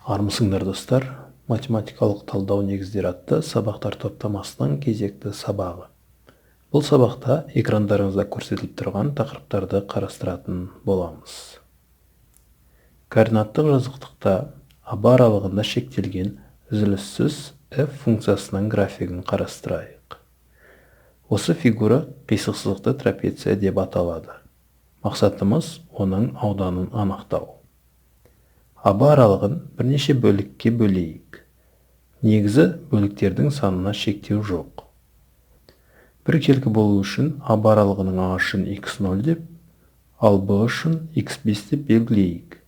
Армысыңдар достар, математикалық талдау негіздері атты сабақтар топтамасының кезекті сабағы. Бұл сабақта экрандарыңызда көрсетіліп тұрған тақырыптарды қарастыратын боламыз. Координаттық жазықтықта АБ аралығында шектелген үзіліссіз f функциясының графигін қарастырайық. Осы фигура қисық сызықты трапеция деп аталады. Мақсатымыз оның ауданын анықтау. АБ аралығын бірнеше бөлікке бөлейік. Негізі бөліктердің санына шектеу жоқ. Біркелкі болу үшін АБ аралығының А үшін x0 деп, ал Б үшін x5 деп белгілейік.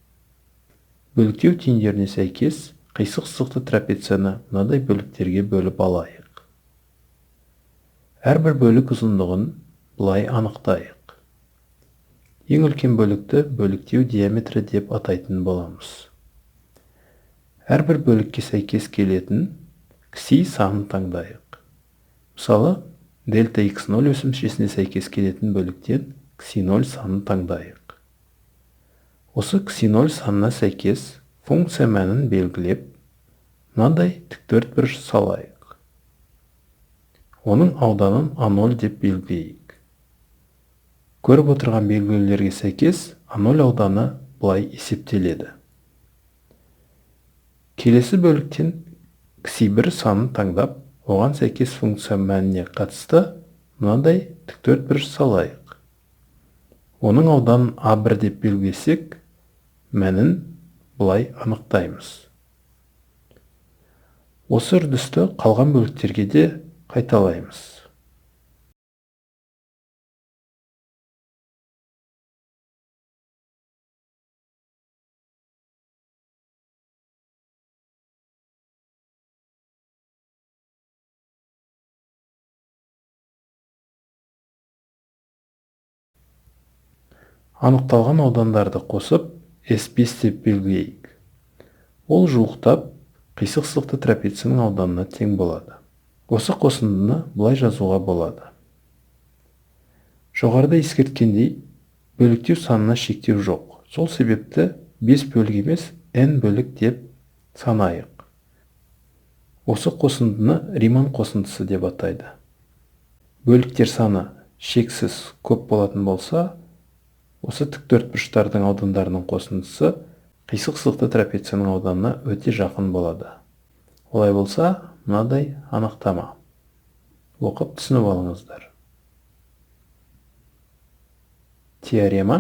Бөліктеу теңдеріне сәйкес қисық сызықты трапецияны мынадай бөліктерге бөліп алайық. Әрбір бөлік ұзындығын былай анықтайық. Ең үлкен бөлікті бөліктеу диаметрі деп атайтын боламыз. Әрбір бөлікке сәйкес келетін кси санын таңдайық. Мысалы, дельта x0 өсімшесіне сәйкес келетін бөліктен кси0 санын таңдайық. Осы кси0 санына сәйкес функция мәнін белгілеп, мынадай тіктөртбұрыш салайық. Оның ауданын А0 деп белгілейік. Көріп отырған белгілеулерге сәйкес А0 ауданы былай есептеледі. Келесі бөліктен кси1 санын таңдап, оған сәйкес функция мәніне қатысты мынадай тіктөртбұрыш салайық. Оның ауданын А1 деп белгілесек, мәнін былай анықтаймыз. Осы үрдісті қалған бөліктерге де қайталаймыз. Анықталған аудандарды қосып, S5 деп белгілейік. Ол жуықтап, қисық сызықты трапецияның ауданына тең болады. Осы қосындыны былай жазуға болады. Жоғарыда ескерткендей, бөліктеу санына шектеу жоқ. Сол себепті 5 бөлік емес, n бөлік деп санайық. Осы қосындыны Риман қосындысы деп атайды. Бөліктер саны шексіз көп болатын болса, осы тіктөртбұрыштардың аудандарының қосындысы қисық сызықты трапецияның ауданына өте жақын болады. Олай болса, мынадай анықтама. Оқып түсініп алыңыздар. Теорема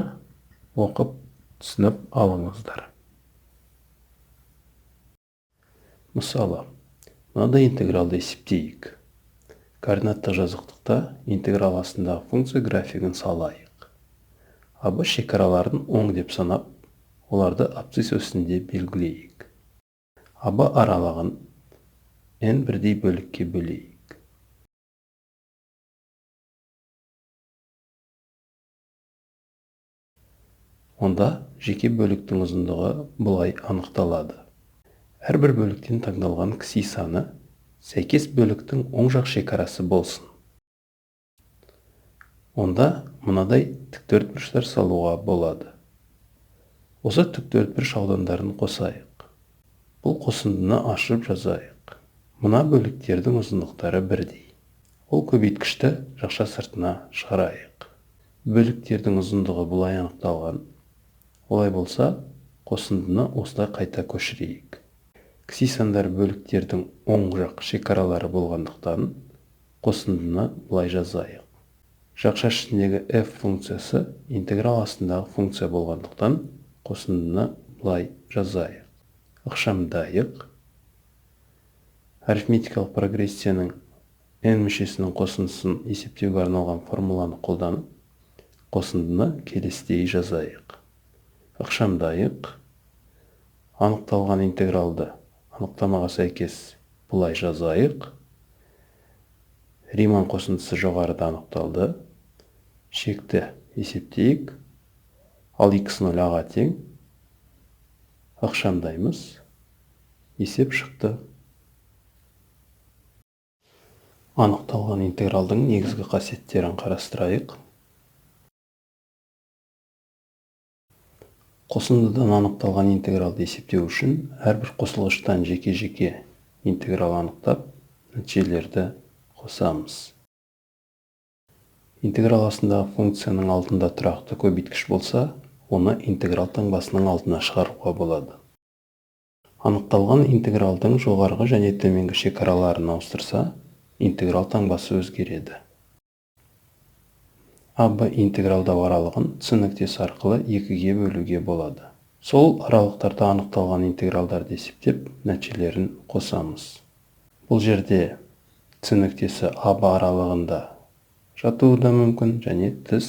оқып түсініп алыңыздар. Мысалы, мынадай интегралды есептейік. Координаттық жазықтықта интеграл астындағы функция графигін салайық. АБ шекараларын оң деп санап, оларды абсцисс осінде белгілейік. АБ аралығын n бірдей бөлікке бөлейік. Онда жеке бөліктің ұзындығы бұлай анықталады. Әрбір бөліктен таңдалған кси саны сәйкес бөліктің оң жақ шекарасы болсын. Онда мынадай тіктөртбұрыштар салуға болады. Осы тіктөртбұрыш аудандарын қосайық. Бұл қосындыны ашып жазайық. Мына бөліктердің ұзындықтары бірдей. Ол көбейткішті жақша сыртына шығарайық. Бөліктердің ұзындығы бұлай анықталған. Олай болса, қосындыны осылай қайта көшірейік. Кси сандар бөліктердің оң жақ шекаралары болғандықтан, қосындыны бұлай жазайық. Жақша ішіндегі f функциясы интеграл астындағы функция болғандықтан, қосындыны бұлай жазайық. Ықшамдайық. Арифметикалық прогрессияның n мүшесінің қосындысын есептеуге арналған формуланы қолданып, қосындыны келесідей жазайық. Ықшамдайық. Анықталған интегралды анықтамаға сәйкес бұлай жазайық. Риман қосындысы жоғарыда анықталды. Шекті есептейік. Ал x0 аға тең. Ықшамдаймыз. Есеп шықты. Анықталған интегралдың негізгі қасиеттерін қарастырайық. Қосындыдан анықталған интегралды есептеу үшін әрбір қосылғыштан жеке-жеке интеграл анықтап, нәтижелерді қосамыз. Интеграл астындағы функцияның алдында тұрақты көбейткіш болса, оны интеграл таңбасының алдына шығаруға болады. Анықталған интегралдың жоғарғы және төменгі шекараларын ауыстырса, интеграл таңбасы өзгереді. АБ интегралдау аралығын С нүктесі арқылы 2-ге бөлуге болады. Сол аралықтарда анықталған интегралдарды есептеп, нәтижелерін қосамыз. Бұл жерде С нүктесі АБ аралығында жатуы да мүмкін және тыс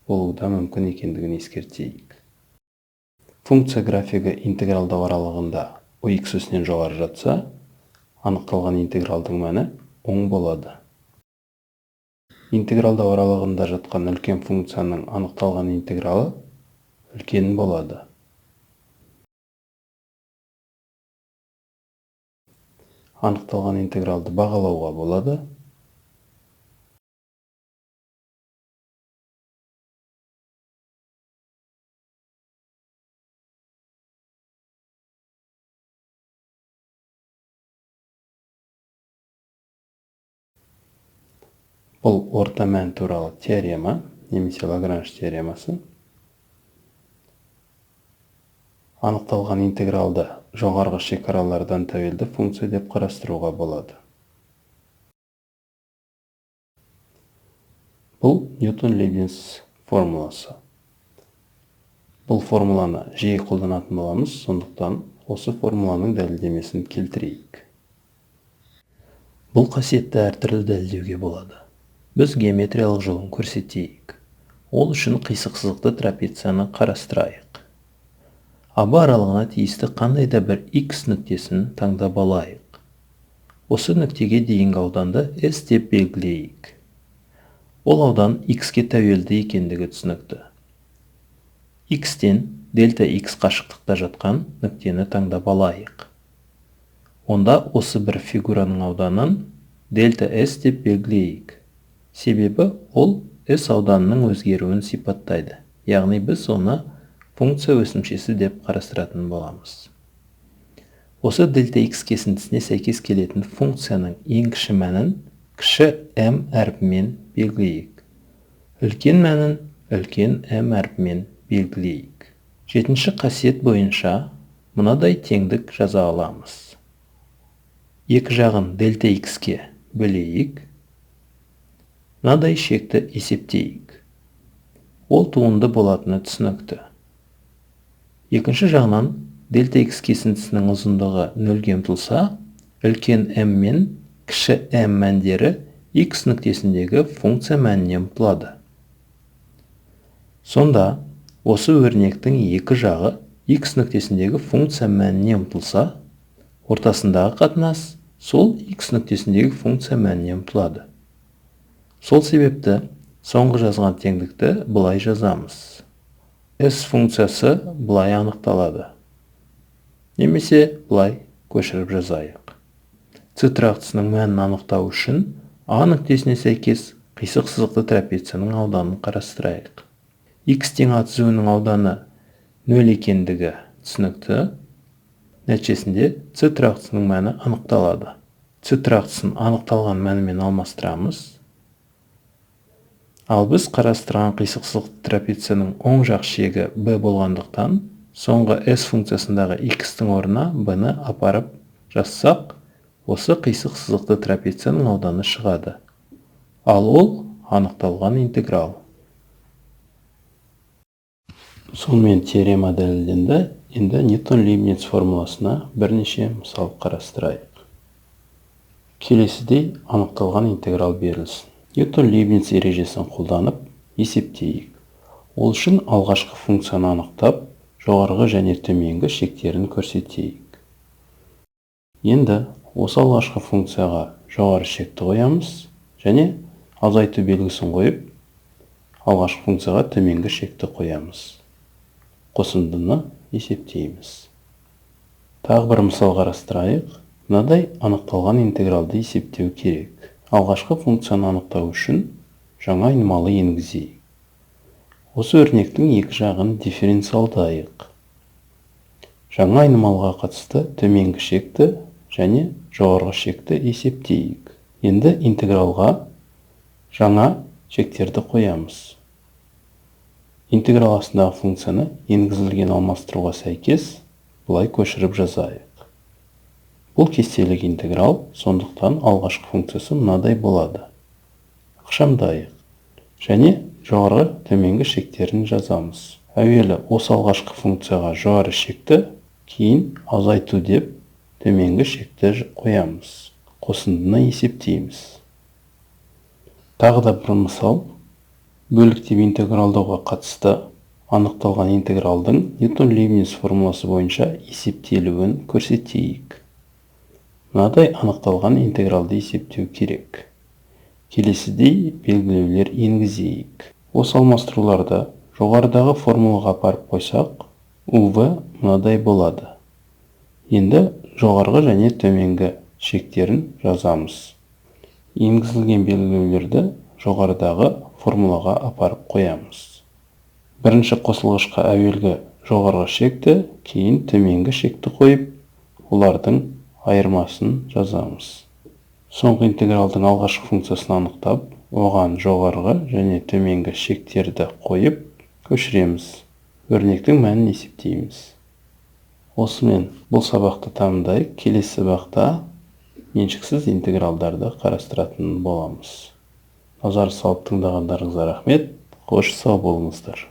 болуы да мүмкін екендігін ескертейік. Функция графигі интегралдау аралығында ОХ өсінен жоғары жатса, анықталған интегралдың мәні оң болады. Интегралдау аралығында жатқан үлкен функцияның анықталған интегралы үлкен болады. Анықталған интегралды бағалауға болады. Бұл орта мән туралы теорема, немесе Лагранж теоремасы. Анықталған интегралды жоғарғы шекаралардан тәуелді функция деп қарастыруға болады. Бұл Ньютон-Лейбниц формуласы. Бұл формуланы жиі қолданатын боламыз, сондықтан осы формуланың дәлелдемесін келтірейік. Бұл қасиетті әртүрлі дәлелдеуге болады. Біз геометриялық жолын көрсетейік. Ол үшін қисық сызықты трапецияны қарастырайық. АБ аралығына тиісті қандай да бір X нүктесін таңдап алайық. Осы нүктеге дейінгі ауданды S деп белгілейік. Ол аудан X-ке тәуелді екендігі түсінікті. X-тен дельта X қашықтықта жатқан нүктені таңдап алайық. Онда осы бір фигураның ауданын дельта S деп белгілейік. Себебі ол S ауданының өзгеруін сипаттайды. Яғни біз оны функция өсімшесі деп қарастыратын боламыз. Осы дельта X кесіндісіне сәйкес келетін функцияның ең кіші мәнін кіші m әрпімен белгілейік. Үлкен мәнін үлкен m әрпімен белгілейік. Жетінші қасиет бойынша мынадай теңдік жаза аламыз. Екі жағын дельта X-ке бөлейік. Мынадай шекті есептейік. Ол туынды болатыны түсінікті. Екінші жағынан дельта X кесіндісінің ұзындығы нөлге ұмтылса, үлкен m мен кіші m мәндері X нүктесіндегі функция мәніне ұмтылады. Сонда, осы өрнектің екі жағы X нүктесіндегі функция мәніне ұмтылса, ортасындағы қатынас сол X нүктесіндегі функция мәніне ұмтылады. Сол себепті соңғы жазған теңдікті былай жазамыз. S функциясы былай анықталады. Немесе былай көшіріп жазайық. С тұрақтысының мәнін анықтау үшін А нүктесіне сәйкес қисық сызықты трапецияның ауданын қарастырайық. X тең А түзуінің ауданы 0 екендігі түсінікті. Нәтижесінде С тұрақтысының мәні анықталады. С тұрақтысын анықталған мәнімен алмастырамыз. Ал біз қарастырған қисық сызықты трапецияның оң жақ шегі b болғандықтан, соңғы S функциясындағы X-тің орнына b-ні апарып жазсақ, осы қисық сызықты трапецияның ауданы шығады. Ал ол анықталған интеграл. Сонымен теорема дәлелденді. Енді Ньютон-Лейбниц формуласына бірнеше мысал қарастырайық. Келесідей анықталған интеграл берілсін. Ньютон-Лейбниц ережесін қолданып есептейік. Ол үшін алғашқы функцияны анықтап, жоғарғы және төменгі шектерін көрсетейік. Енді осы алғашқы функцияға жоғары шекті қоямыз және азайту белгісін қойып, алғашқы функцияға төменгі шекті қоямыз. Қосындыны есептейміз. Тағы бір мысал қарастырайық. Мынадай анықталған интегралды есептеу керек. Алғашқы функцияны анықтау үшін жаңа айнымалы енгізейік. Осы өрнектің екі жағын дифференциалдайық. Жаңа айнымалыға қатысты төменгі шекті және жоғарғы шекті есептейік. Енді интегралға жаңа шектерді қоямыз. Интеграл астындағы функцияны енгізілген алмастыруға сәйкес бұлай көшіріп жазайық. Бұл кестелік интеграл, сондықтан алғашқы функциясы мынадай болады. Ықшамдайық. Және жоғарғы төменгі шектерін жазамыз. Әуелі осы алғашқы функцияға жоғары шекті, кейін азайту деп төменгі шекті қоямыз. Қосындыны есептейміз. Тағы да бір мысал. Бөліктеп интегралдауға қатысты анықталған интегралдың Ньютон-Лейбниц формуласы бойынша есептелуін көрсетейік. Мынадай анықталған интегралды есептеу керек. Келесідей белгілеулер енгізейік. Осы алмастыруларды жоғарыдағы формулаға апарып қойсақ, УВ мынадай болады. Енді жоғарғы және төменгі шектерін жазамыз. Енгізілген белгілеулерді жоғарыдағы формулаға апарып қоямыз. Бірінші қосылғышқа әуелгі жоғарғы шекті, кейін төменгі шекті қойып, олардың айырмасын жазамыз. Соңғы интегралдың алғашқы функциясын анықтап, оған жоғарғы және төменгі шектерді қойып, көшіреміз. Өрнектің мәнін есептейміз. Осымен бұл сабақты тамамдайық. Келесі сабақта меншіксіз интегралдарды қарастыратын боламыз. Назар салып тыңдағандарыңызға рахмет. Қош сау болыңыздар.